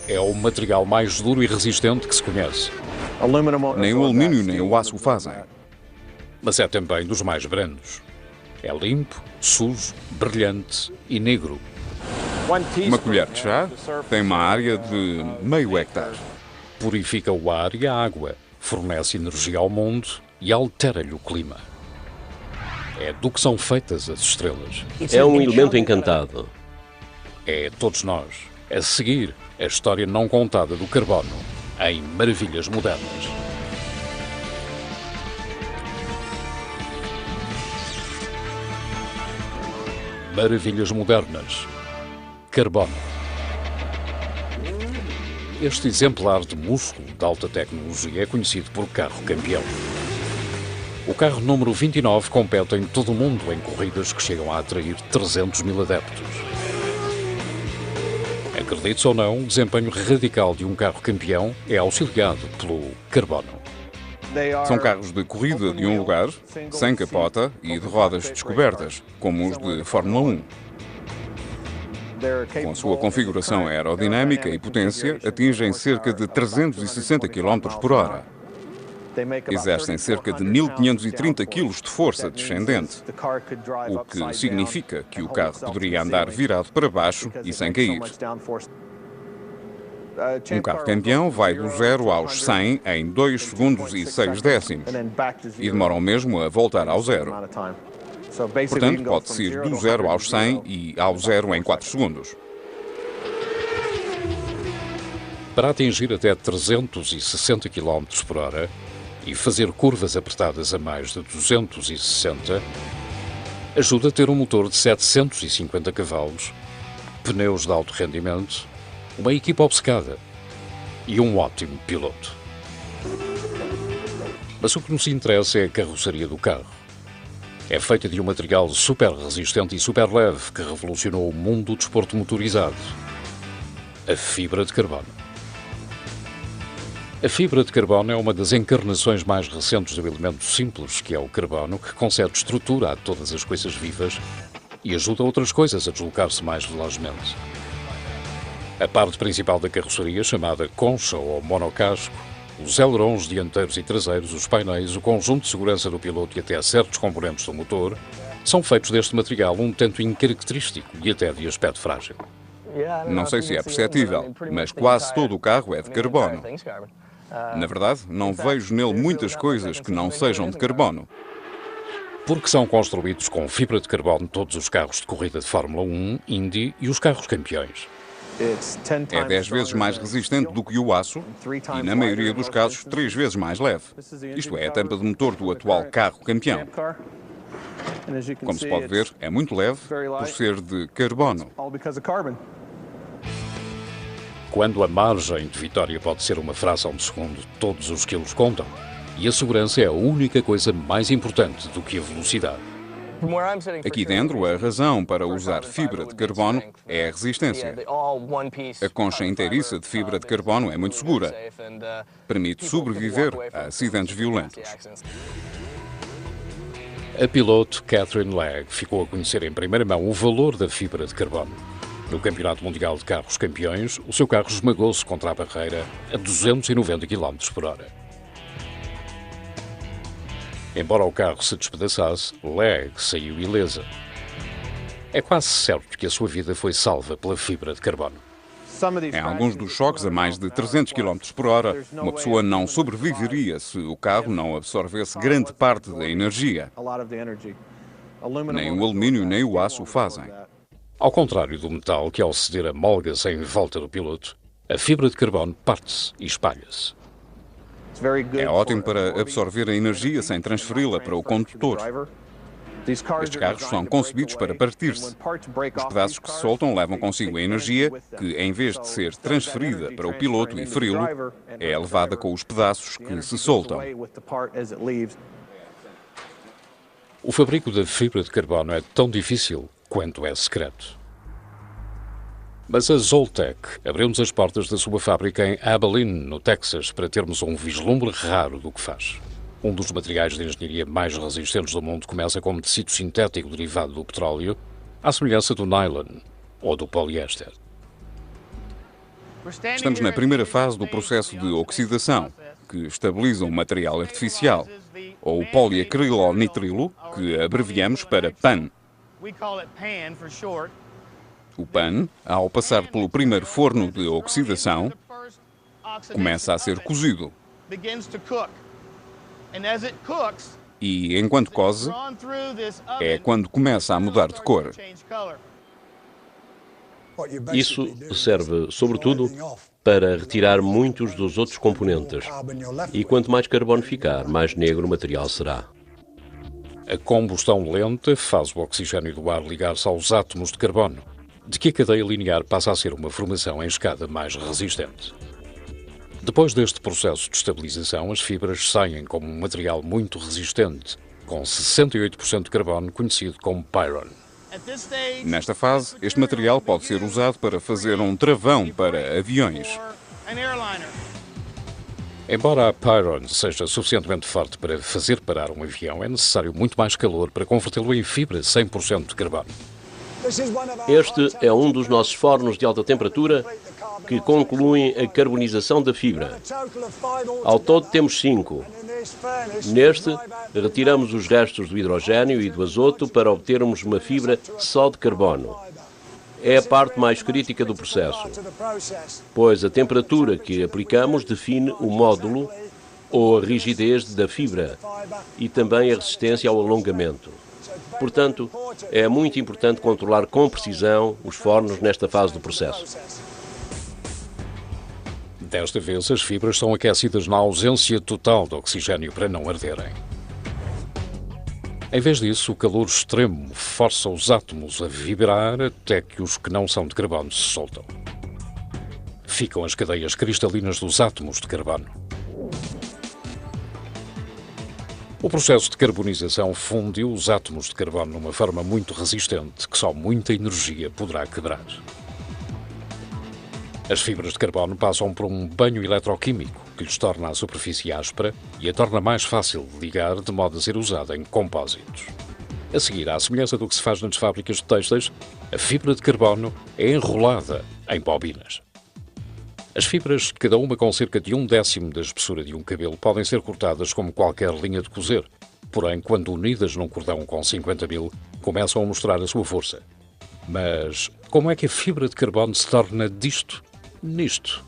É o material mais duro e resistente que se conhece. Nem o alumínio nem o aço o fazem. Mas é também dos mais brandos. É limpo, sujo, brilhante e negro. Uma colher de chá tem uma área de meio hectare. Purifica o ar e a água, fornece energia ao mundo e altera-lhe o clima. É do que são feitas as estrelas. É um elemento encantado. É todos nós. A seguir, a história não contada do carbono em Maravilhas Modernas. Maravilhas Modernas. Carbono. Este exemplar de músculo de alta tecnologia é conhecido por carro campeão. O carro número 29 compete em todo o mundo em corridas que chegam a atrair 300 mil adeptos. Acredite-se ou não, o desempenho radical de um carro campeão é auxiliado pelo carbono. São carros de corrida de um lugar, sem capota e de rodas descobertas, como os de Fórmula 1. Com a sua configuração aerodinâmica e potência, atingem cerca de 360 km por hora. Exercem cerca de 1.530 kg de força descendente, o que significa que o carro poderia andar virado para baixo e sem cair. Um carro campeão vai do 0 aos 100 em 2 segundos e 6 décimos e demora o mesmo a voltar ao 0. Portanto, pode-se ir do 0 aos 100 e ao 0 em 4 segundos. Para atingir até 360 km por hora e fazer curvas apertadas a mais de 260, ajuda a ter um motor de 750 cavalos, pneus de alto rendimento, uma equipa obcecada e um ótimo piloto. Mas o que nos interessa é a carroceria do carro. É feita de um material super resistente e super leve que revolucionou o mundo do desporto motorizado: a fibra de carbono. A fibra de carbono é uma das encarnações mais recentes do elemento simples, que é o carbono, que concede estrutura a todas as coisas vivas e ajuda outras coisas a deslocar-se mais velozmente. A parte principal da carroceria, chamada concha ou monocasco, os ailerons dianteiros e traseiros, os painéis, o conjunto de segurança do piloto e até certos componentes do motor, são feitos deste material um tanto incaracterístico e até de aspecto frágil. Não sei se é perceptível, mas quase todo o carro é de carbono. Na verdade, não vejo nele muitas coisas que não sejam de carbono. Porque são construídos com fibra de carbono todos os carros de corrida de Fórmula 1, Indy e os carros campeões. É 10 vezes mais resistente do que o aço e, na maioria dos casos, 3 vezes mais leve. Isto é a tampa de motor do atual carro campeão. Como se pode ver, é muito leve por ser de carbono. Quando a margem de vitória pode ser uma fração de segundo, todos os quilos contam. E a segurança é a única coisa mais importante do que a velocidade. Aqui dentro, a razão para usar fibra de carbono é a resistência. A concha inteiriça de fibra de carbono é muito segura. Permite sobreviver a acidentes violentos. A piloto Catherine Legge ficou a conhecer em primeira mão o valor da fibra de carbono. No Campeonato Mundial de Carros Campeões, o seu carro esmagou-se contra a barreira a 290 km por hora. Embora o carro se despedaçasse, Legge saiu ilesa. É quase certo que a sua vida foi salva pela fibra de carbono. Em alguns dos choques a mais de 300 km por hora, uma pessoa não sobreviveria se o carro não absorvesse grande parte da energia. Nem o alumínio nem o aço o fazem. Ao contrário do metal, que ao ceder amolga-se em volta do piloto, a fibra de carbono parte-se e espalha-se. É ótimo para absorver a energia sem transferi-la para o condutor. Estes carros são concebidos para partir-se. Os pedaços que se soltam levam consigo a energia que, em vez de ser transferida para o piloto e feri-lo, é levada com os pedaços que se soltam. O fabrico da fibra de carbono é tão difícil quanto é secreto. Mas a Zoltec abriu-nos as portas da sua fábrica em Abilene, no Texas, para termos um vislumbre raro do que faz. Um dos materiais de engenharia mais resistentes do mundo começa como tecido sintético derivado do petróleo, à semelhança do nylon ou do poliéster. Estamos na primeira fase do processo de oxidação, que estabiliza um material artificial, ou poliacrilonitrilo, que abreviamos para PAN. O PAN, ao passar pelo primeiro forno de oxidação, começa a ser cozido. E, enquanto coze, é quando começa a mudar de cor. Isso serve, sobretudo, para retirar muitos dos outros componentes. E quanto mais carbono ficar, mais negro o material será. A combustão lenta faz o oxigênio do ar ligar-se aos átomos de carbono, de que a cadeia linear passa a ser uma formação em escada mais resistente. Depois deste processo de estabilização, as fibras saem como um material muito resistente, com 68% de carbono, conhecido como Pyron. Nesta fase, este material pode ser usado para fazer um travão para aviões. Embora a Pyron seja suficientemente forte para fazer parar um avião, é necessário muito mais calor para convertê-lo em fibra 100% de carbono. Este é um dos nossos fornos de alta temperatura que concluem a carbonização da fibra. Ao todo temos 5. Neste, retiramos os restos do hidrogênio e do azoto para obtermos uma fibra só de carbono. É a parte mais crítica do processo, pois a temperatura que aplicamos define o módulo ou a rigidez da fibra e também a resistência ao alongamento. Portanto, é muito importante controlar com precisão os fornos nesta fase do processo. Desta vez, as fibras são aquecidas na ausência total de oxigênio para não arderem. Em vez disso, o calor extremo força os átomos a vibrar até que os que não são de carbono se soltam. Ficam as cadeias cristalinas dos átomos de carbono. O processo de carbonização fundiu os átomos de carbono numa forma muito resistente que só muita energia poderá quebrar. As fibras de carbono passam por um banho eletroquímico que lhes torna a superfície áspera e a torna mais fácil de ligar, de modo a ser usada em compósitos. A seguir, à semelhança do que se faz nas fábricas de têxteis, a fibra de carbono é enrolada em bobinas. As fibras, cada uma com cerca de 1/10 da espessura de um cabelo, podem ser cortadas como qualquer linha de cozer. Porém, quando unidas num cordão com 50 mil, começam a mostrar a sua força. Mas como é que a fibra de carbono se torna nisto?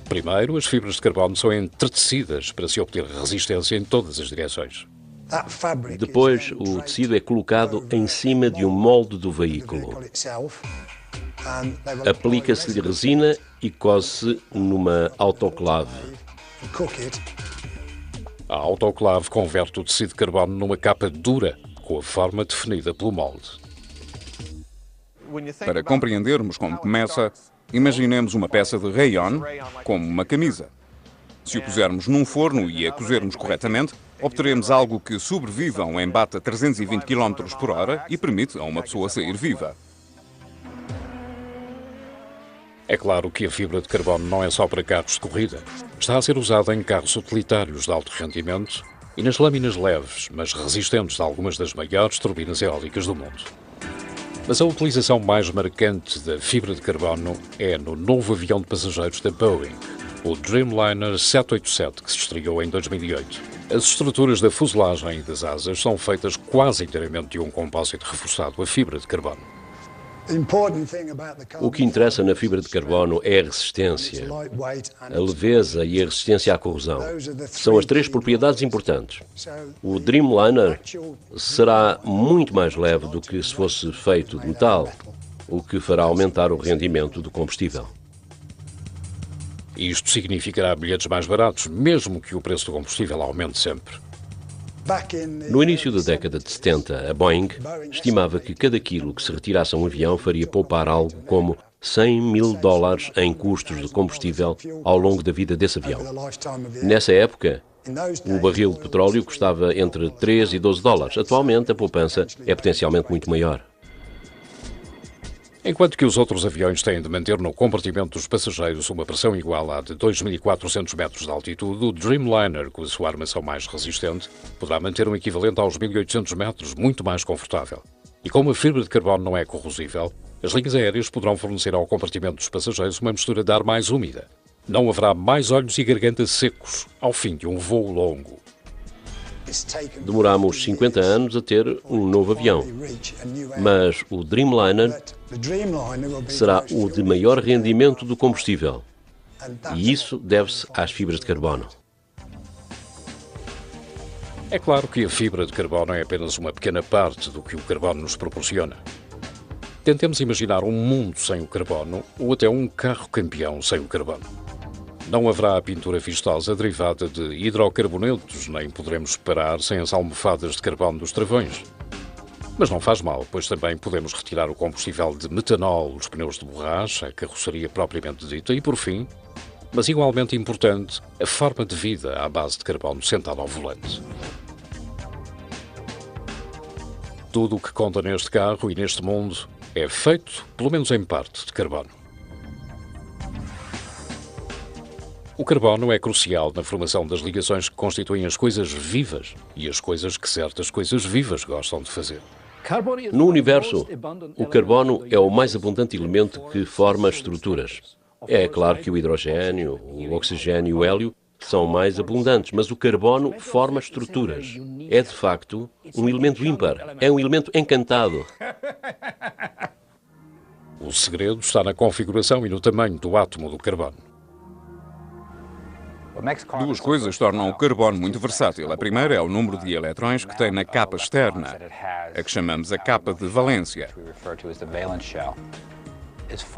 Primeiro, as fibras de carbono são entretecidas para se obter resistência em todas as direções. Depois, o tecido é colocado em cima de um molde do veículo. Aplica-se-lhe resina e coze-se numa autoclave. A autoclave converte o tecido de carbono numa capa dura, com a forma definida pelo molde. Para compreendermos como começa, imaginemos uma peça de rayon como uma camisa. Se o pusermos num forno e a cozermos corretamente, obteremos algo que sobrevive a um embate a 320 km/h e permite a uma pessoa sair viva. É claro que a fibra de carbono não é só para carros de corrida. Está a ser usada em carros utilitários de alto rendimento e nas lâminas leves, mas resistentes de algumas das maiores turbinas eólicas do mundo. Mas a utilização mais marcante da fibra de carbono é no novo avião de passageiros da Boeing, o Dreamliner 787, que se estreou em 2008. As estruturas da fuselagem e das asas são feitas quase inteiramente de um compósito reforçado a fibra de carbono. O que interessa na fibra de carbono é a resistência, a leveza e a resistência à corrosão. São as 3 propriedades importantes. O Dreamliner será muito mais leve do que se fosse feito de metal, o que fará aumentar o rendimento do combustível. Isto significará bilhetes mais baratos, mesmo que o preço do combustível aumente sempre. No início da década de 70, a Boeing estimava que cada quilo que se retirasse a um avião faria poupar algo como $100.000 em custos de combustível ao longo da vida desse avião. Nessa época, o barril de petróleo custava entre 3 e $12. Atualmente, a poupança é potencialmente muito maior. Enquanto que os outros aviões têm de manter no compartimento dos passageiros uma pressão igual à de 2.400 metros de altitude, o Dreamliner, com a sua armação mais resistente, poderá manter um equivalente aos 1.800 metros, muito mais confortável. E como a fibra de carbono não é corrosível, As linhas aéreas poderão fornecer ao compartimento dos passageiros uma mistura de ar mais úmida. Não haverá mais olhos e gargantas secos ao fim de um voo longo. Demoramos 50 anos a ter um novo avião, mas o Dreamliner será o de maior rendimento do combustível. E isso deve-se às fibras de carbono. É claro que a fibra de carbono é apenas uma pequena parte do que o carbono nos proporciona. Tentemos imaginar um mundo sem o carbono ou até um carro campeão sem o carbono. Não haverá a pintura vistosa derivada de hidrocarbonetos, nem poderemos parar sem as almofadas de carbono dos travões. Mas não faz mal, pois também podemos retirar o combustível de metanol, os pneus de borracha, a carroceria propriamente dita e, por fim, mas igualmente importante, a forma de vida à base de carbono sentado ao volante. Tudo o que conta neste carro e neste mundo é feito, pelo menos em parte, de carbono. O carbono é crucial na formação das ligações que constituem as coisas vivas e as coisas que certas coisas vivas gostam de fazer. No universo, o carbono é o mais abundante elemento que forma estruturas. É claro que o hidrogênio, o oxigênio e o hélio são mais abundantes, mas o carbono forma estruturas. É, de facto, um elemento ímpar. É um elemento encantado. O segredo está na configuração e no tamanho do átomo do carbono. Duas coisas tornam o carbono muito versátil. A primeira é o número de eletrões que tem na capa externa, a que chamamos a capa de valência.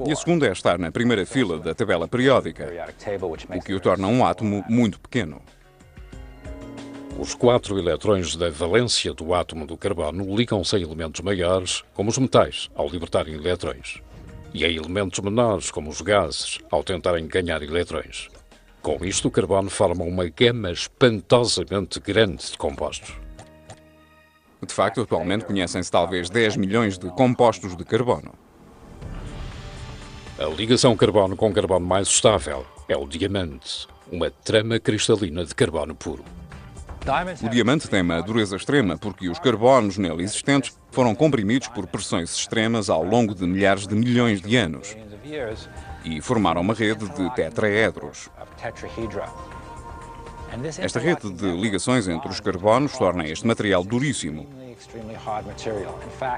E a segunda é estar na primeira fila da tabela periódica, o que o torna um átomo muito pequeno. Os 4 eletrões da valência do átomo do carbono ligam-se a elementos maiores, como os metais, ao libertarem eletrões, e a elementos menores, como os gases, ao tentarem ganhar eletrões. Com isto, o carbono forma uma gama espantosamente grande de compostos. De facto, atualmente conhecem-se talvez 10 milhões de compostos de carbono. A ligação carbono com carbono mais estável é o diamante, uma trama cristalina de carbono puro. O diamante tem uma dureza extrema porque os carbonos nele existentes foram comprimidos por pressões extremas ao longo de milhares de milhões de anos e formaram uma rede de tetraedros. Esta rede de ligações entre os carbonos torna este material duríssimo.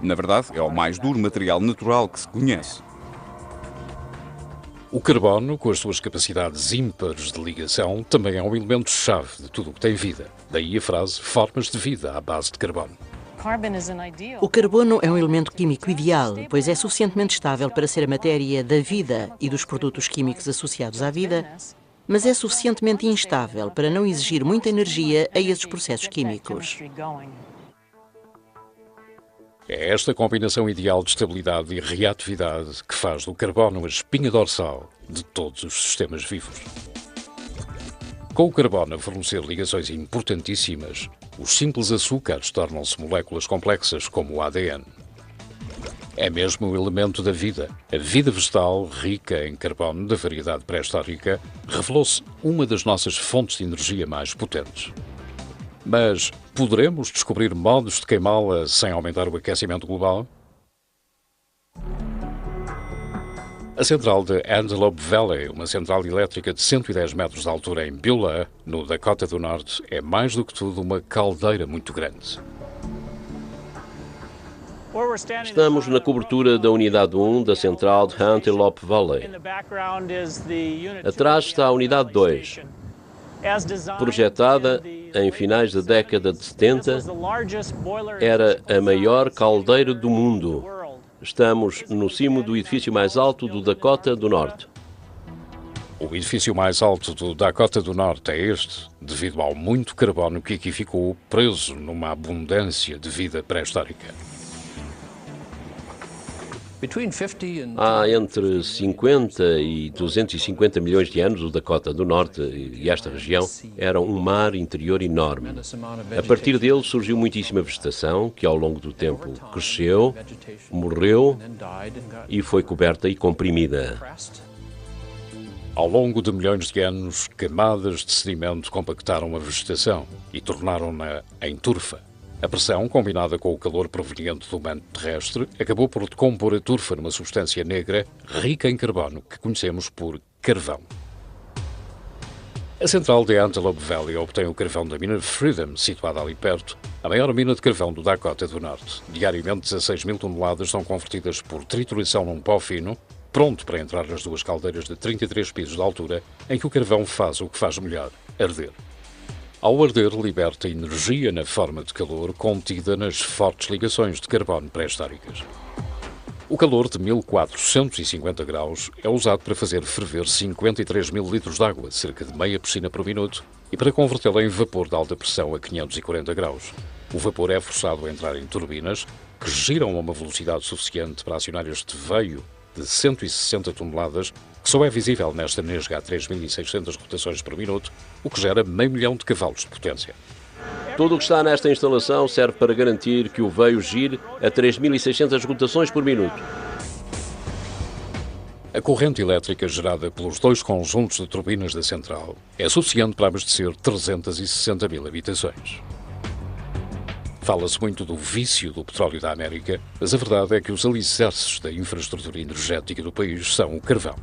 Na verdade, é o mais duro material natural que se conhece. O carbono, com as suas capacidades ímpares de ligação, também é um elemento-chave de tudo o que tem vida. Daí a frase formas de vida à base de carbono. O carbono é um elemento químico ideal, pois é suficientemente estável para ser a matéria da vida e dos produtos químicos associados à vida, mas é suficientemente instável para não exigir muita energia a esses processos químicos. É esta combinação ideal de estabilidade e reatividade que faz do carbono a espinha dorsal de todos os sistemas vivos. Com o carbono a fornecer ligações importantíssimas, os simples açúcares tornam-se moléculas complexas como o ADN. É mesmo o elemento da vida. A vida vegetal, rica em carbono da variedade pré-histórica, revelou-se uma das nossas fontes de energia mais potentes. Mas poderemos descobrir modos de queimá-la sem aumentar o aquecimento global? A central de Antelope Valley, uma central elétrica de 110 metros de altura em Beulah, no Dakota do Norte, é mais do que tudo uma caldeira muito grande. Estamos na cobertura da Unidade 1 da central de Antelope Valley. Atrás está a Unidade 2. Projetada em finais da década de 70, era a maior caldeira do mundo. Estamos no cimo do edifício mais alto do Dakota do Norte. O edifício mais alto do Dakota do Norte é este, devido ao muito carbono que aqui ficou preso numa abundância de vida pré-histórica. Há entre 50 e 250 milhões de anos, o Dakota do Norte e esta região eram um mar interior enorme. A partir dele surgiu muitíssima vegetação, que ao longo do tempo cresceu, morreu e foi coberta e comprimida. Ao longo de milhões de anos, camadas de sedimento compactaram a vegetação e tornaram-na em turfa. A pressão, combinada com o calor proveniente do manto terrestre, acabou por decompor a turfa numa substância negra rica em carbono, que conhecemos por carvão. A central de Antelope Valley obtém o carvão da mina Freedom, situada ali perto, a maior mina de carvão do Dakota do Norte. Diariamente, 16 mil toneladas são convertidas por trituração num pó fino, pronto para entrar nas duas caldeiras de 33 pisos de altura, em que o carvão faz o que faz melhor, arder. Ao arder, liberta energia na forma de calor contida nas fortes ligações de carbono pré-históricas. O calor de 1450 graus é usado para fazer ferver 53 mil litros de água, cerca de meia piscina por minuto, e para convertê-la em vapor de alta pressão a 540 graus. O vapor é forçado a entrar em turbinas, que giram a uma velocidade suficiente para acionar este veio de 160 toneladas, que só é visível nesta nesga a 3.600 rotações por minuto, o que gera 500 mil de cavalos de potência. Tudo o que está nesta instalação serve para garantir que o veio gire a 3.600 rotações por minuto. A corrente elétrica gerada pelos dois conjuntos de turbinas da central é suficiente para abastecer 360 mil habitações. Fala-se muito do vício do petróleo da América, mas a verdade é que os alicerces da infraestrutura energética do país são o carvão.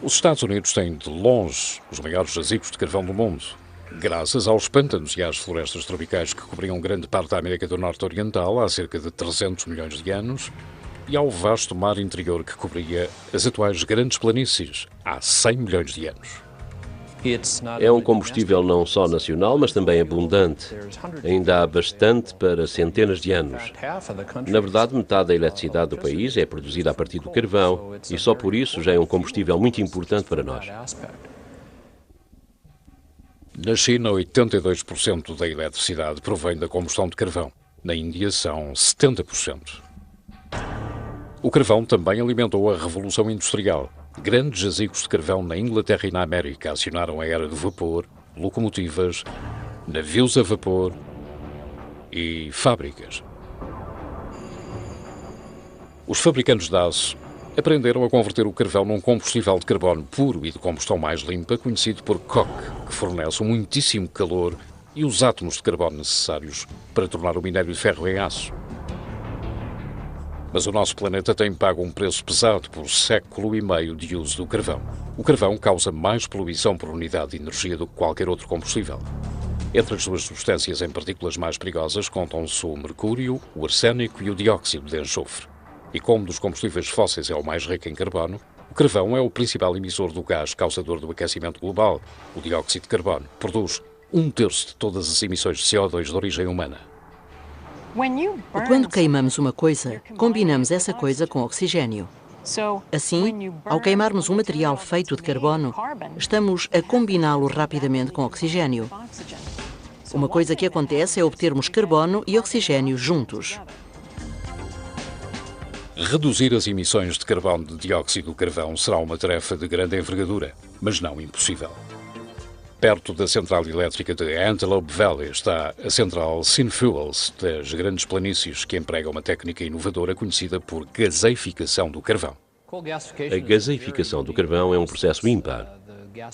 Os Estados Unidos têm, de longe, os maiores jazigos de carvão do mundo, graças aos pântanos e às florestas tropicais que cobriam grande parte da América do Norte Oriental há cerca de 300 milhões de anos e ao vasto mar interior que cobria as atuais grandes planícies há 100 milhões de anos. É um combustível não só nacional, mas também abundante. Ainda há bastante para centenas de anos. Na verdade, metade da eletricidade do país é produzida a partir do carvão e só por isso já é um combustível muito importante para nós. Na China, 82% da eletricidade provém da combustão de carvão. Na Índia, são 70%. O carvão também alimentou a Revolução Industrial. Grandes jazigos de carvão na Inglaterra e na América acionaram a era do vapor, locomotivas, navios a vapor e fábricas. Os fabricantes de aço aprenderam a converter o carvão num combustível de carbono puro e de combustão mais limpa, conhecido por coke, que fornece muitíssimo calor e os átomos de carbono necessários para tornar o minério de ferro em aço. Mas o nosso planeta tem pago um preço pesado por 1,5 séculos de uso do carvão. O carvão causa mais poluição por unidade de energia do que qualquer outro combustível. Entre as suas substâncias em partículas mais perigosas contam-se o mercúrio, o arsénico e o dióxido de enxofre. E como dos combustíveis fósseis é o mais rico em carbono, o carvão é o principal emissor do gás causador do aquecimento global, o dióxido de carbono. Produz 1/3 de todas as emissões de CO2 de origem humana. Quando queimamos uma coisa, combinamos essa coisa com oxigênio. Assim, ao queimarmos um material feito de carbono, estamos a combiná-lo rapidamente com oxigênio. Uma coisa que acontece é obtermos carbono e oxigênio juntos. Reduzir as emissões de carbono de dióxido de carvão será uma tarefa de grande envergadura, mas não impossível. Perto da central elétrica de Antelope Valley está a central Synfuels, das grandes planícies, que emprega uma técnica inovadora conhecida por gaseificação do carvão. A gaseificação do carvão é um processo ímpar.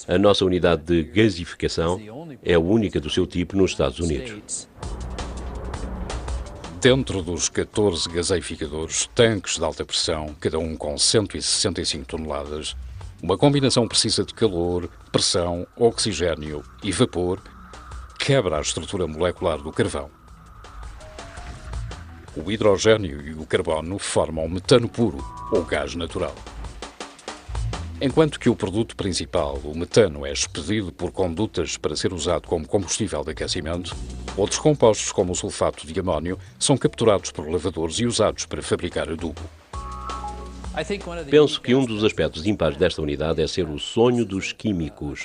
A nossa unidade de gasificação é a única do seu tipo nos Estados Unidos. Dentro dos 14 gaseificadores, tanques de alta pressão, cada um com 165 toneladas, uma combinação precisa de calor, pressão, oxigênio e vapor quebra a estrutura molecular do carvão. O hidrogênio e o carbono formam metano puro, ou gás natural. Enquanto que o produto principal, o metano, é expedido por condutas para ser usado como combustível de aquecimento, outros compostos, como o sulfato de amónio, são capturados por lavadores e usados para fabricar adubo. Penso que um dos aspectos ímpares desta unidade é ser o sonho dos químicos.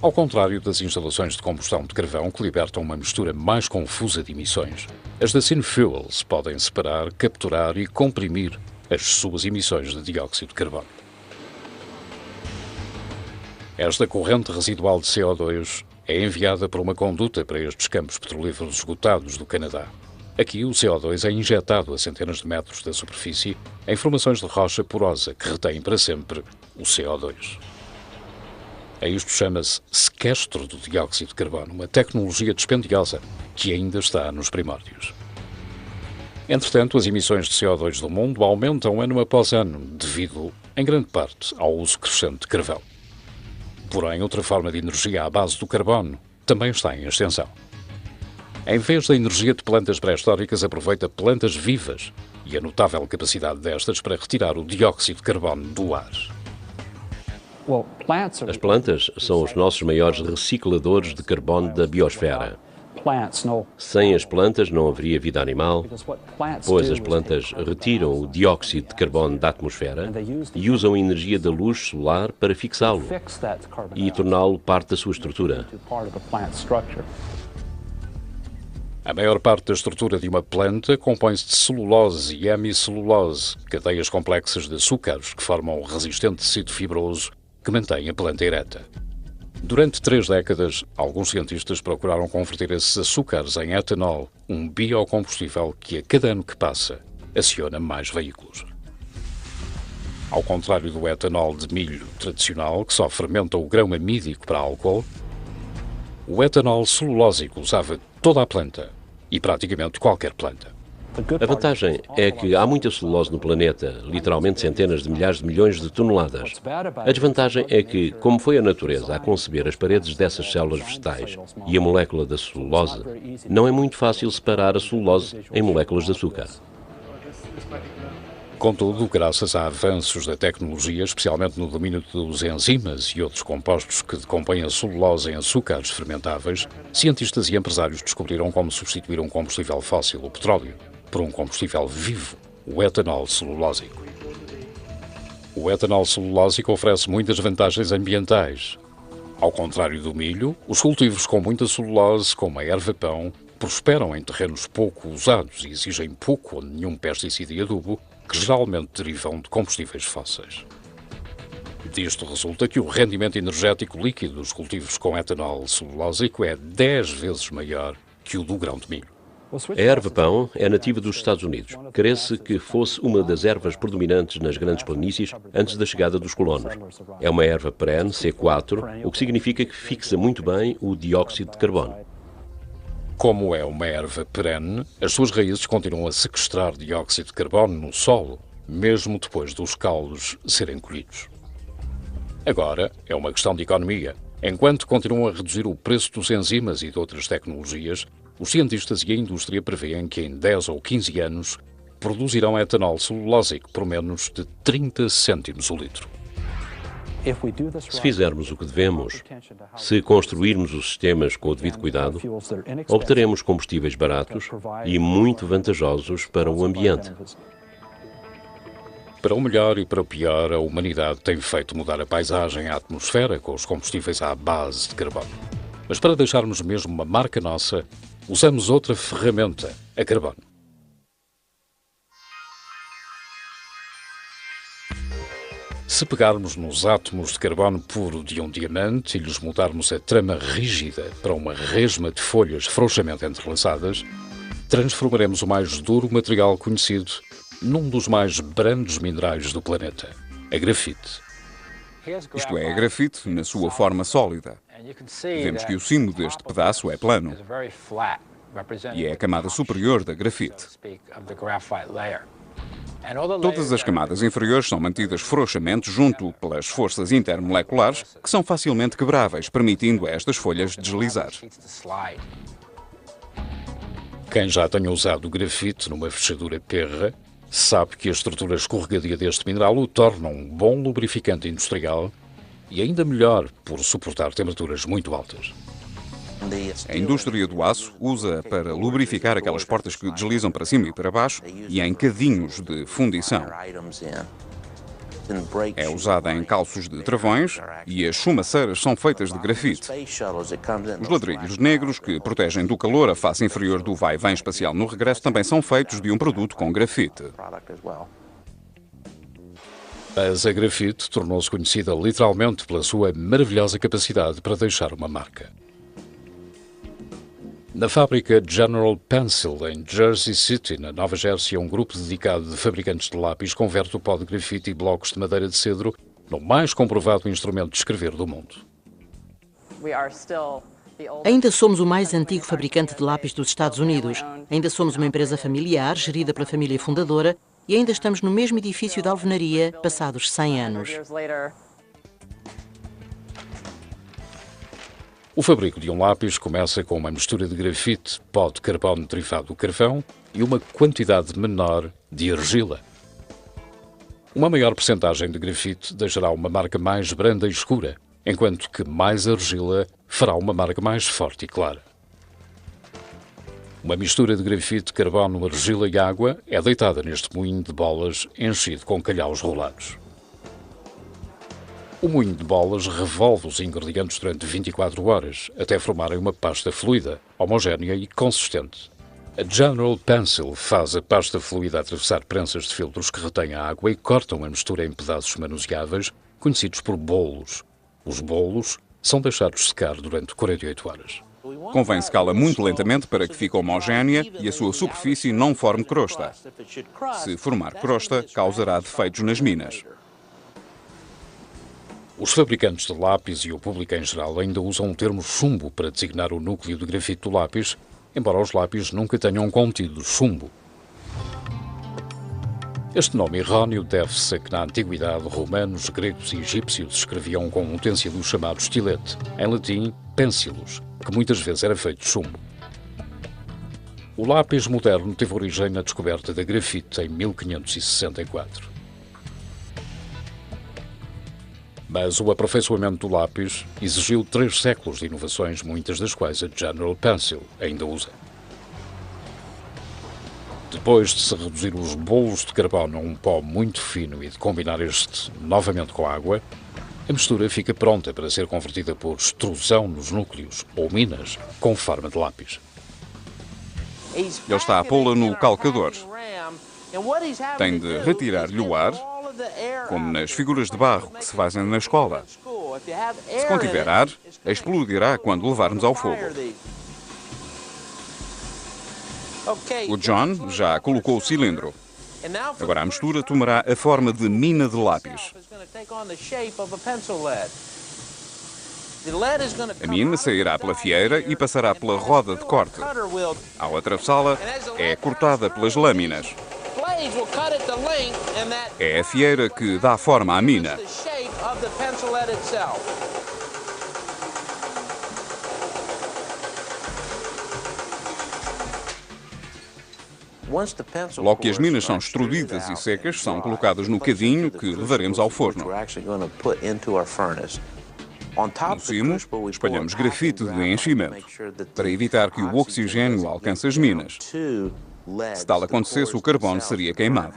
Ao contrário das instalações de combustão de carvão, que libertam uma mistura mais confusa de emissões, as da Synfuels podem separar, capturar e comprimir as suas emissões de dióxido de carbono. Esta corrente residual de CO2 é enviada por uma conduta para estes campos petrolíferos esgotados do Canadá. Aqui, o CO2 é injetado a centenas de metros da superfície em formações de rocha porosa que retêm para sempre o CO2. A isto chama-se sequestro do dióxido de carbono, uma tecnologia dispendiosa que ainda está nos primórdios. Entretanto, as emissões de CO2 do mundo aumentam ano após ano, devido, em grande parte, ao uso crescente de carvão. Porém, outra forma de energia à base do carbono também está em extensão. Em vez da energia de plantas pré-históricas, aproveita plantas vivas e a notável capacidade destas para retirar o dióxido de carbono do ar. As plantas são os nossos maiores recicladores de carbono da biosfera. Sem as plantas não haveria vida animal, pois as plantas retiram o dióxido de carbono da atmosfera e usam a energia da luz solar para fixá-lo e torná-lo parte da sua estrutura. A maior parte da estrutura de uma planta compõe-se de celulose e hemicelulose, cadeias complexas de açúcares que formam um resistente tecido fibroso que mantém a planta ereta. Durante 3 décadas, alguns cientistas procuraram converter esses açúcares em etanol, um biocombustível que, a cada ano que passa, aciona mais veículos. Ao contrário do etanol de milho tradicional, que só fermenta o grão amídico para álcool, o etanol celulósico usava toda a planta e praticamente qualquer planta. A vantagem é que há muita celulose no planeta, literalmente centenas de milhares de milhões de toneladas. A desvantagem é que, como foi a natureza a conceber as paredes dessas células vegetais e a molécula da celulose, não é muito fácil separar a celulose em moléculas de açúcar. Contudo, graças a avanços da tecnologia, especialmente no domínio dos enzimas e outros compostos que decompõem a celulose em açúcares fermentáveis, cientistas e empresários descobriram como substituir um combustível fóssil, o petróleo, por um combustível vivo, o etanol celulósico. O etanol celulósico oferece muitas vantagens ambientais. Ao contrário do milho, os cultivos com muita celulose, como a erva-pão, prosperam em terrenos pouco usados e exigem pouco ou nenhum pesticida e adubo, que geralmente derivam de combustíveis fósseis. Disto resulta que o rendimento energético líquido dos cultivos com etanol celulósico é 10 vezes maior que o do grão de milho. A erva-pão é nativa dos Estados Unidos. Crê-se que fosse uma das ervas predominantes nas grandes planícies antes da chegada dos colonos. É uma erva perene, C4, o que significa que fixa muito bem o dióxido de carbono. Como é uma erva perene, as suas raízes continuam a sequestrar dióxido de carbono no solo, mesmo depois dos caules serem colhidos. Agora, é uma questão de economia. Enquanto continuam a reduzir o preço dos enzimas e de outras tecnologias, os cientistas e a indústria prevêem que em 10 ou 15 anos produzirão etanol celulósico por menos de 30 cêntimos o litro. Se fizermos o que devemos, se construirmos os sistemas com o devido cuidado, obteremos combustíveis baratos e muito vantajosos para o ambiente. Para o melhor e para o pior, a humanidade tem feito mudar a paisagem e a atmosfera com os combustíveis à base de carbono. Mas para deixarmos mesmo uma marca nossa, usamos outra ferramenta, a carbono. Se pegarmos nos átomos de carbono puro de um diamante e lhes mudarmos a trama rígida para uma resma de folhas frouxamente entrelaçadas, transformaremos o mais duro material conhecido num dos mais brandos minerais do planeta, a grafite. Isto é, a grafite na sua forma sólida. Vemos que o cimo deste pedaço é plano e é a camada superior da grafite. Todas as camadas inferiores são mantidas frouxamente junto pelas forças intermoleculares que são facilmente quebráveis, permitindo a estas folhas deslizar. Quem já tenha usado grafite numa fechadura perra sabe que a estrutura escorregadia deste mineral o torna um bom lubrificante industrial e ainda melhor por suportar temperaturas muito altas. A indústria do aço usa para lubrificar aquelas portas que deslizam para cima e para baixo e em cadinhos de fundição. É usada em calços de travões e as chumaceiras são feitas de grafite. Os ladrilhos negros que protegem do calor a face inferior do vai-vem espacial no regresso também são feitos de um produto com grafite. Mas a grafite tornou-se conhecida literalmente pela sua maravilhosa capacidade para deixar uma marca. Na fábrica General Pencil, em Jersey City, na Nova Jersey, um grupo dedicado de fabricantes de lápis converte o pó de grafite e blocos de madeira de cedro no mais comprovado instrumento de escrever do mundo. Ainda somos o mais antigo fabricante de lápis dos Estados Unidos. Ainda somos uma empresa familiar, gerida pela família fundadora, e ainda estamos no mesmo edifício de alvenaria, passados 100 anos. O fabrico de um lápis começa com uma mistura de grafite, pó de carbono derivado do carvão e uma quantidade menor de argila. Uma maior percentagem de grafite deixará uma marca mais branda e escura, enquanto que mais argila fará uma marca mais forte e clara. Uma mistura de grafite, carbono, argila e água é deitada neste moinho de bolas enchido com calhaus rolados. O moinho de bolas revolve os ingredientes durante 24 horas, até formarem uma pasta fluida, homogénea e consistente. A General Pencil faz a pasta fluida atravessar prensas de filtros que retêm a água e cortam a mistura em pedaços manuseáveis, conhecidos por bolos. Os bolos são deixados secar durante 48 horas. Convém secá-la muito lentamente para que fique homogénea e a sua superfície não forme crosta. Se formar crosta, causará defeitos nas minas. Os fabricantes de lápis e o público em geral ainda usam o termo chumbo para designar o núcleo de grafite do lápis, embora os lápis nunca tenham contido chumbo. Este nome erróneo deve-se a que na antiguidade romanos, gregos e egípcios escreviam com um utensílio chamado estilete, em latim pencilus, que muitas vezes era feito de chumbo. O lápis moderno teve origem na descoberta da grafite em 1564. Mas o aperfeiçoamento do lápis exigiu 3 séculos de inovações, muitas das quais a General Pencil ainda usa. Depois de se reduzir os bolos de carbono a um pó muito fino e de combinar este novamente com a água, a mistura fica pronta para ser convertida por extrusão nos núcleos, ou minas, com forma de lápis. Ele está a pô-la no calcador. Tem de retirar-lhe o ar, como nas figuras de barro que se fazem na escola. Se contiver ar, explodirá quando levarmos ao fogo. O John já colocou o cilindro. Agora a mistura tomará a forma de mina de lápis. A mina sairá pela fieira e passará pela roda de corte. Ao atravessá-la, é cortada pelas lâminas. É a fieira que dá forma à mina. Logo que as minas são extrudidas e secas, são colocadas no cadinho que levaremos ao forno. No cimo, espalhamos grafite de enchimento, para evitar que o oxigênio alcance as minas. Se tal acontecesse, o carbono seria queimado.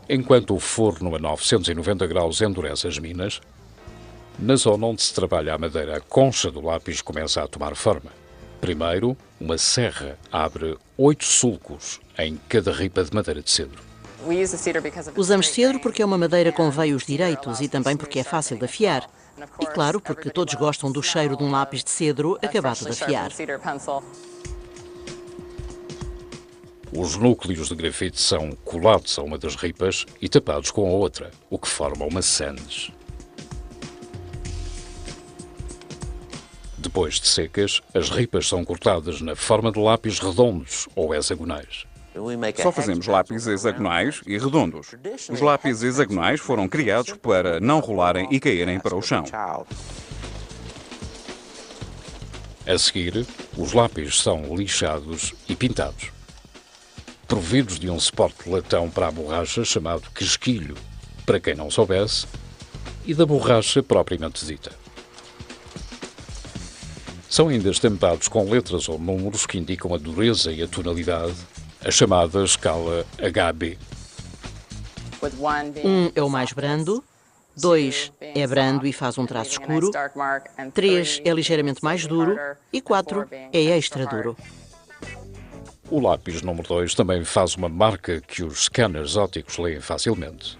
Enquanto o forno a 990 graus endurece as minas, na zona onde se trabalha a madeira, a concha do lápis começa a tomar forma. Primeiro, uma serra abre 8 sulcos em cada ripa de madeira de cedro. Usamos cedro porque é uma madeira com veios direitos e também porque é fácil de afiar. E claro, porque todos gostam do cheiro de um lápis de cedro acabado de afiar. Os núcleos de grafite são colados a uma das ripas e tapados com a outra, o que forma uma sandes. Depois de secas, as ripas são cortadas na forma de lápis redondos ou hexagonais. Só fazemos lápis hexagonais e redondos. Os lápis hexagonais foram criados para não rolarem e caírem para o chão. A seguir, os lápis são lixados e pintados. Providos de um suporte de latão para a borracha chamado quesquilho, para quem não soubesse, e da borracha propriamente dita. São ainda estampados com letras ou números que indicam a dureza e a tonalidade, a chamada escala HB. 1 é o mais brando, 2 é brando e faz um traço escuro, 3 é ligeiramente mais duro e 4 é extra duro. O lápis número 2 também faz uma marca que os scanners ópticos leem facilmente.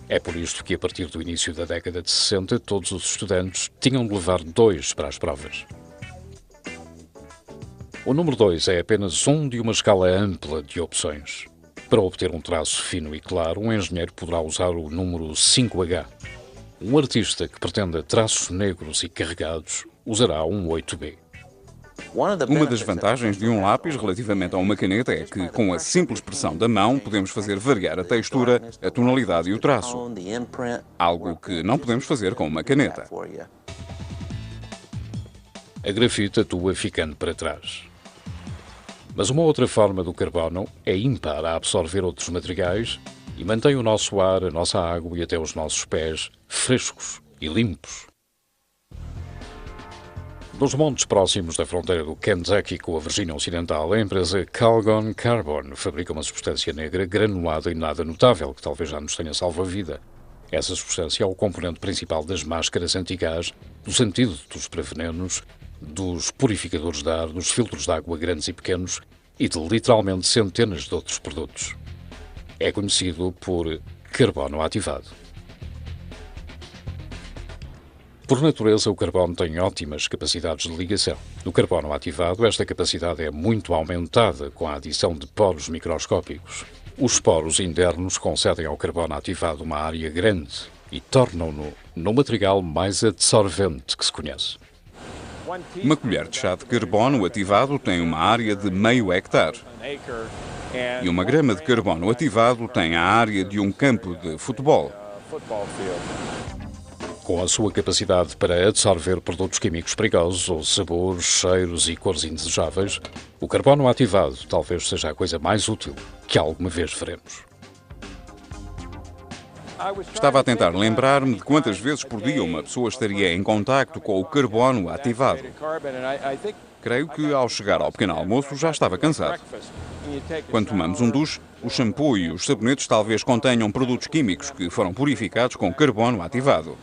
É por isto que, a partir do início da década de 60, todos os estudantes tinham de levar 2 para as provas. O número 2 é apenas um de uma escala ampla de opções. Para obter um traço fino e claro, um engenheiro poderá usar o número 5H. Um artista que pretenda traços negros e carregados usará um 8B. Uma das vantagens de um lápis relativamente a uma caneta é que, com a simples pressão da mão, podemos fazer variar a textura, a tonalidade e o traço. Algo que não podemos fazer com uma caneta. A grafite atua ficando para trás. Mas uma outra forma do carbono é ímpar a absorver outros materiais e mantém o nosso ar, a nossa água e até os nossos pés frescos e limpos. Nos montes próximos da fronteira do Kentucky com a Virgínia Ocidental, a empresa Calgon Carbon fabrica uma substância negra granulada e nada notável, que talvez já nos tenha salvo a vida. Essa substância é o componente principal das máscaras antigás, dos antídotos para venenos, dos purificadores de ar, dos filtros de água grandes e pequenos e de literalmente centenas de outros produtos. É conhecido por carbono ativado. Por natureza, o carbono tem ótimas capacidades de ligação. No carbono ativado, esta capacidade é muito aumentada com a adição de poros microscópicos. Os poros internos concedem ao carbono ativado uma área grande e tornam-no no material mais absorvente que se conhece. Uma colher de chá de carbono ativado tem uma área de meio hectare. E uma grama de carbono ativado tem a área de um campo de futebol. Com a sua capacidade para absorver produtos químicos perigosos ou sabores, cheiros e cores indesejáveis, o carbono ativado talvez seja a coisa mais útil que alguma vez veremos. Estava a tentar lembrar-me de quantas vezes por dia uma pessoa estaria em contacto com o carbono ativado. Creio que ao chegar ao pequeno almoço já estava cansado. Quando tomamos um duche, o shampoo e os sabonetes talvez contenham produtos químicos que foram purificados com carbono ativado.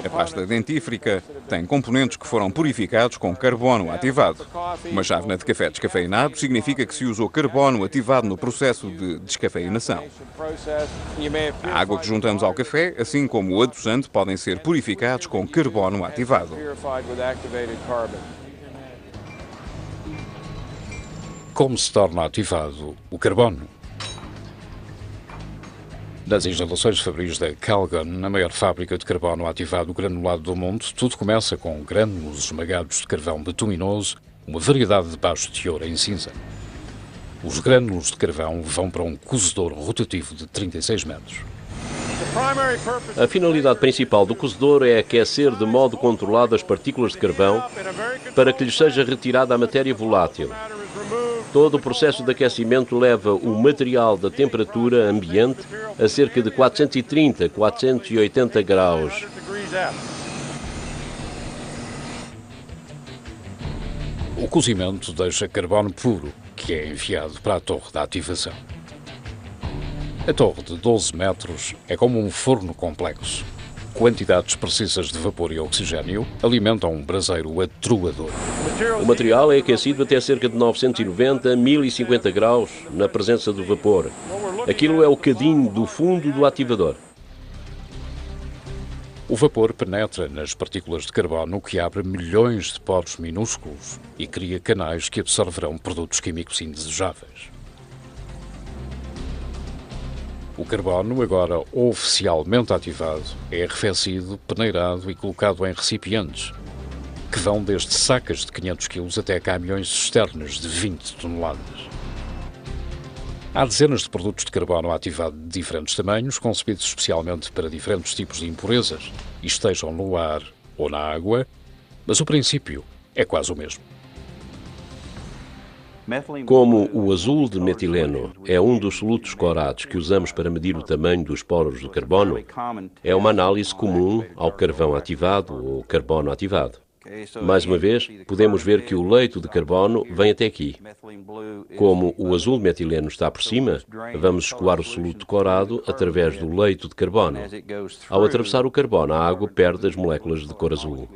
A pasta dentífrica tem componentes que foram purificados com carbono ativado. Uma chávena de café descafeinado significa que se usou carbono ativado no processo de descafeinação. A água que juntamos ao café, assim como o adoçante, podem ser purificados com carbono ativado. Como se torna ativado o carbono? Nas instalações fabris da Calgon, a maior fábrica de carbono ativado granulado do mundo, tudo começa com grânulos esmagados de carvão bituminoso, uma variedade de baixo teor em cinza. Os grânulos de carvão vão para um cozedor rotativo de 36 metros. A finalidade principal do cozedor é aquecer de modo controlado as partículas de carvão para que lhes seja retirada a matéria volátil. Todo o processo de aquecimento leva o material da temperatura ambiente a cerca de 430 a 480 graus. O cozimento deixa carbono puro, que é enviado para a torre da ativação. A torre de 12 metros é como um forno complexo. Quantidades precisas de vapor e oxigênio alimentam um braseiro atruador. O material é aquecido até cerca de 990 a 1050 graus na presença do vapor. Aquilo é o cadinho do fundo do ativador. O vapor penetra nas partículas de carbono, que abre milhões de poros minúsculos e cria canais que absorverão produtos químicos indesejáveis. O carbono, agora oficialmente ativado, é arrefecido, peneirado e colocado em recipientes, que vão desde sacas de 500 kg até caminhões cisternas de 20 toneladas. Há dezenas de produtos de carbono ativado de diferentes tamanhos, concebidos especialmente para diferentes tipos de impurezas, e estejam no ar ou na água, mas o princípio é quase o mesmo. Como o azul de metileno é um dos solutos corados que usamos para medir o tamanho dos poros do carbono, é uma análise comum ao carvão ativado ou carbono ativado. Mais uma vez, podemos ver que o leito de carbono vem até aqui. Como o azul de metileno está por cima, vamos escoar o soluto corado através do leito de carbono. Ao atravessar o carbono, a água perde as moléculas de cor azul.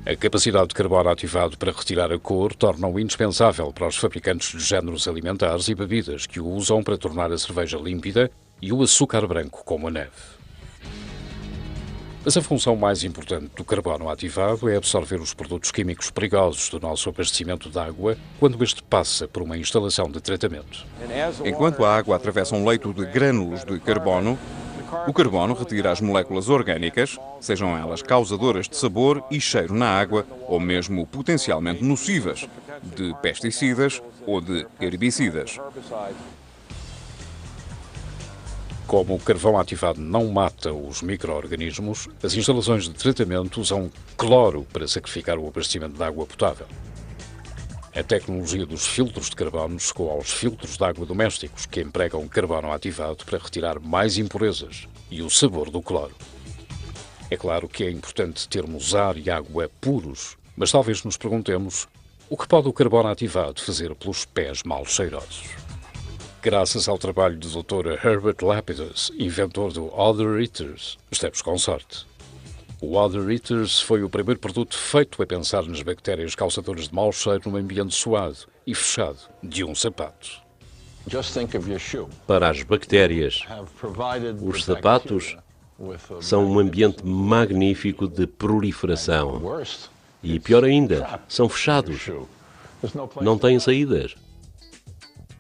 A capacidade de carbono ativado para retirar a cor torna-o indispensável para os fabricantes de géneros alimentares e bebidas que o usam para tornar a cerveja límpida e o açúcar branco como a neve. Mas a função mais importante do carbono ativado é absorver os produtos químicos perigosos do nosso abastecimento de água quando este passa por uma instalação de tratamento. Enquanto a água atravessa um leito de grânulos de carbono, o carbono retira as moléculas orgânicas, sejam elas causadoras de sabor e cheiro na água ou mesmo potencialmente nocivas, de pesticidas ou de herbicidas. Como o carvão ativado não mata os micro-organismos, as instalações de tratamento usam cloro para sacrificar o abastecimento de água potável. A tecnologia dos filtros de carbono chegou aos filtros de água domésticos, que empregam carbono ativado para retirar mais impurezas e o sabor do cloro. É claro que é importante termos ar e água puros, mas talvez nos perguntemos o que pode o carbono ativado fazer pelos pés mal cheirosos. Graças ao trabalho do Dr. Herbert Lapidus, inventor do Odor Eaters, estamos com sorte. O Odor Eaters foi o primeiro produto feito a pensar nas bactérias causadoras de mau cheiro num ambiente suado e fechado de um sapato. Para as bactérias, os sapatos são um ambiente magnífico de proliferação. E pior ainda, são fechados. Não têm saídas.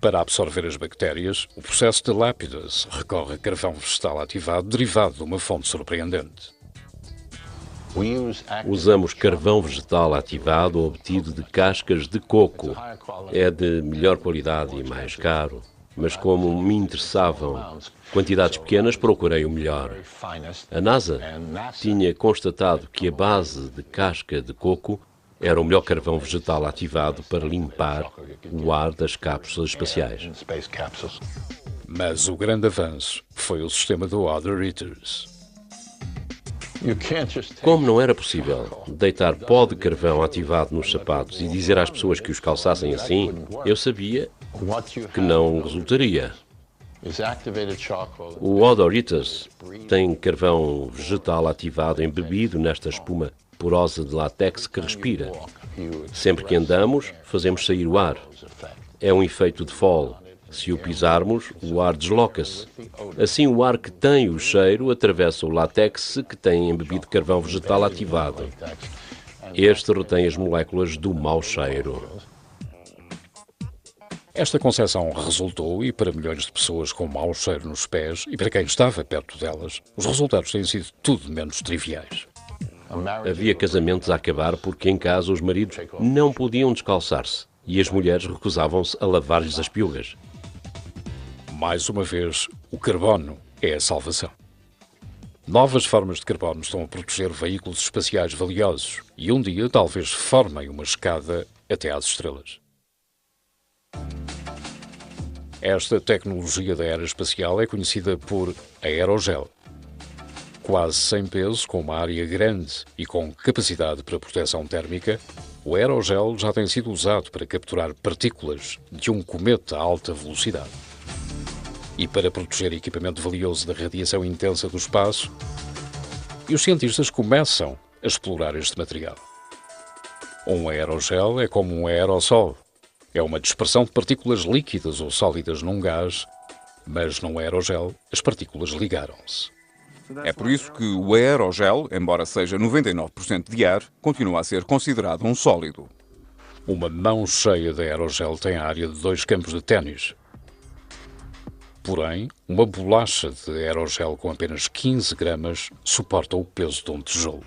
Para absorver as bactérias, o processo de Lapidus recorre a carvão vegetal ativado derivado de uma fonte surpreendente. Usamos carvão vegetal ativado obtido de cascas de coco. É de melhor qualidade e mais caro, mas como me interessavam quantidades pequenas, procurei o melhor. A NASA tinha constatado que a base de casca de coco era o melhor carvão vegetal ativado para limpar o ar das cápsulas espaciais. Mas o grande avanço foi o sistema do Odor Eaters. Como não era possível deitar pó de carvão ativado nos sapatos e dizer às pessoas que os calçassem assim, eu sabia que não resultaria. O Odor Eaters tem carvão vegetal ativado embebido nesta espuma porosa de látex que respira. Sempre que andamos, fazemos sair o ar. É um efeito de Fall. Se o pisarmos, o ar desloca-se. Assim, o ar que tem o cheiro atravessa o látex que tem embebido carvão vegetal ativado. Este retém as moléculas do mau cheiro. Esta concepção resultou, e para milhões de pessoas com mau cheiro nos pés, e para quem estava perto delas, os resultados têm sido tudo menos triviais. Havia casamentos a acabar porque em casa os maridos não podiam descalçar-se e as mulheres recusavam-se a lavar-lhes as piugas. Mais uma vez, o carbono é a salvação. Novas formas de carbono estão a proteger veículos espaciais valiosos e um dia talvez formem uma escada até às estrelas. Esta tecnologia da era espacial é conhecida por aerogel. Quase sem peso, com uma área grande e com capacidade para proteção térmica, o aerogel já tem sido usado para capturar partículas de um cometa a alta velocidade. E para proteger equipamento valioso da radiação intensa do espaço, e os cientistas começam a explorar este material. Um aerogel é como um aerossol. É uma dispersão de partículas líquidas ou sólidas num gás, mas num aerogel as partículas ligaram-se. É por isso que o aerogel, embora seja 99% de ar, continua a ser considerado um sólido. Uma mão cheia de aerogel tem a área de 2 campos de ténis. Porém, uma bolacha de aerogel com apenas 15 gramas suporta o peso de um tijolo.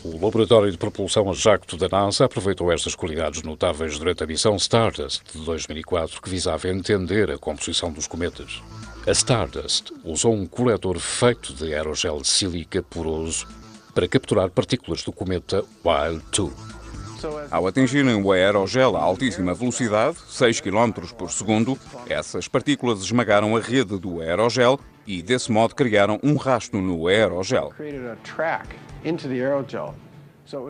O Laboratório de Propulsão a Jacto da NASA aproveitou estas qualidades notáveis durante a missão Stardust de 2004, que visava entender a composição dos cometas. A Stardust usou um coletor feito de aerogel de sílica poroso para capturar partículas do cometa Wild 2. Ao atingirem o aerogel a altíssima velocidade, 6 km por segundo, essas partículas esmagaram a rede do aerogel e, desse modo, criaram um rastro no aerogel.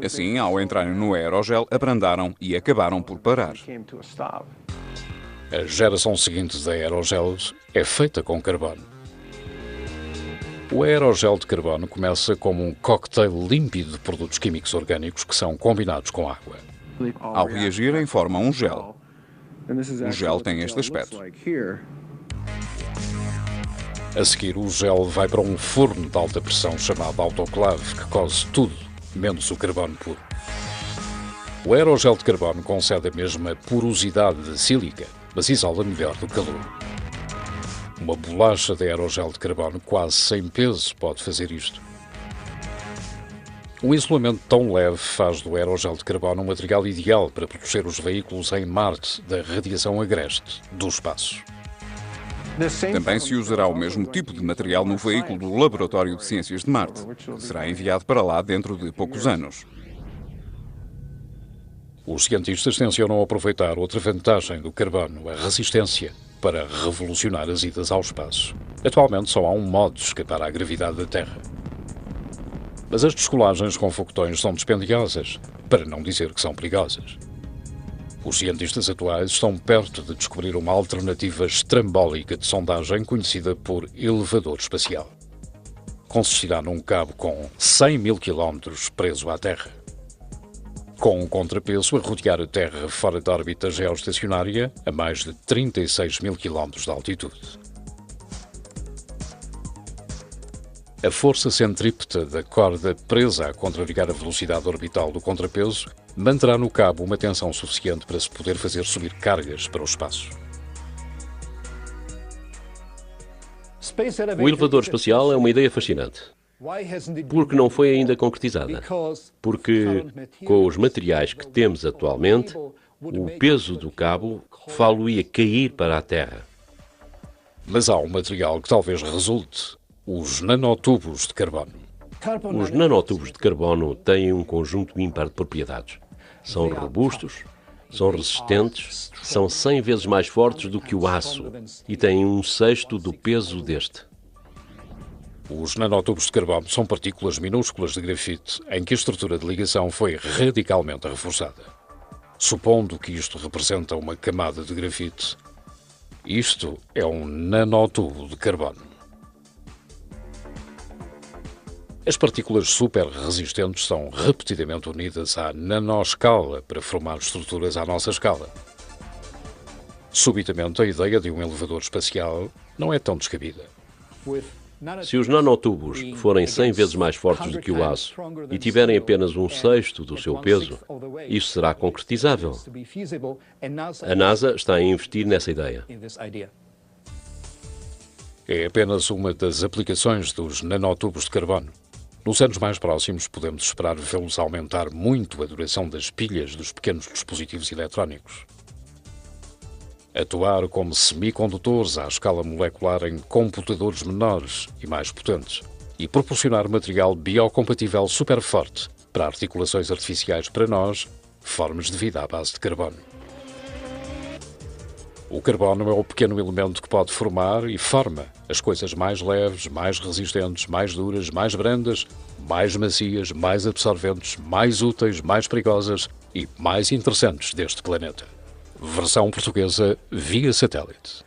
Assim, ao entrarem no aerogel, abrandaram e acabaram por parar. A geração seguinte de aerogéis é feita com carbono. O aerogel de carbono começa como um cocktail límpido de produtos químicos orgânicos que são combinados com água. Ao reagirem, formam um gel. O gel tem este aspecto. A seguir, o gel vai para um forno de alta pressão chamado autoclave, que coze tudo, menos o carbono puro. O aerogel de carbono concede a mesma porosidade de sílica, mas isola melhor do calor. Uma bolacha de aerogel de carbono quase sem peso pode fazer isto. Um isolamento tão leve faz do aerogel de carbono um material ideal para proteger os veículos em Marte da radiação agreste do espaço. Também se usará o mesmo tipo de material no veículo do Laboratório de Ciências de Marte, que será enviado para lá dentro de poucos anos. Os cientistas tencionam aproveitar outra vantagem do carbono, a resistência, para revolucionar as idas ao espaço. Atualmente só há um modo de escapar à gravidade da Terra. Mas as descolagens com foguetões são dispendiosas, para não dizer que são perigosas. Os cientistas atuais estão perto de descobrir uma alternativa estrambólica de sondagem conhecida por elevador espacial. Consistirá num cabo com 100 mil quilómetros preso à Terra, com um contrapeso a rodear a Terra fora da órbita geoestacionária a mais de 36 mil quilómetros de altitude. A força centrípeta da corda presa a contrariar a velocidade orbital do contrapeso manterá no cabo uma tensão suficiente para se poder fazer subir cargas para o espaço. O elevador espacial é uma ideia fascinante. Por que não foi ainda concretizada? Porque, com os materiais que temos atualmente, o peso do cabo fá-lo-ia cair para a Terra. Mas há um material que talvez resulte: os nanotubos de carbono. Os nanotubos de carbono têm um conjunto ímpar de propriedades. São robustos, são resistentes, são 100 vezes mais fortes do que o aço e têm 1/6 do peso deste. Os nanotubos de carbono são partículas minúsculas de grafite em que a estrutura de ligação foi radicalmente reforçada. Supondo que isto representa uma camada de grafite, isto é um nanotubo de carbono. As partículas super resistentes são repetidamente unidas à nanoscala para formar estruturas à nossa escala. Subitamente, a ideia de um elevador espacial não é tão descabida. Se os nanotubos forem 100 vezes mais fortes do que o aço e tiverem apenas 1/6 do seu peso, isso será concretizável. A NASA está a investir nessa ideia. É apenas uma das aplicações dos nanotubos de carbono. Nos anos mais próximos, podemos esperar vê-los aumentar muito a duração das pilhas dos pequenos dispositivos eletrónicos. Atuar como semicondutores à escala molecular em computadores menores e mais potentes e proporcionar material biocompatível super forte para articulações artificiais para nós, formas de vida à base de carbono. O carbono é o pequeno elemento que pode formar e forma as coisas mais leves, mais resistentes, mais duras, mais brandas, mais macias, mais absorventes, mais úteis, mais perigosas e mais interessantes deste planeta. Versão portuguesa via satélite.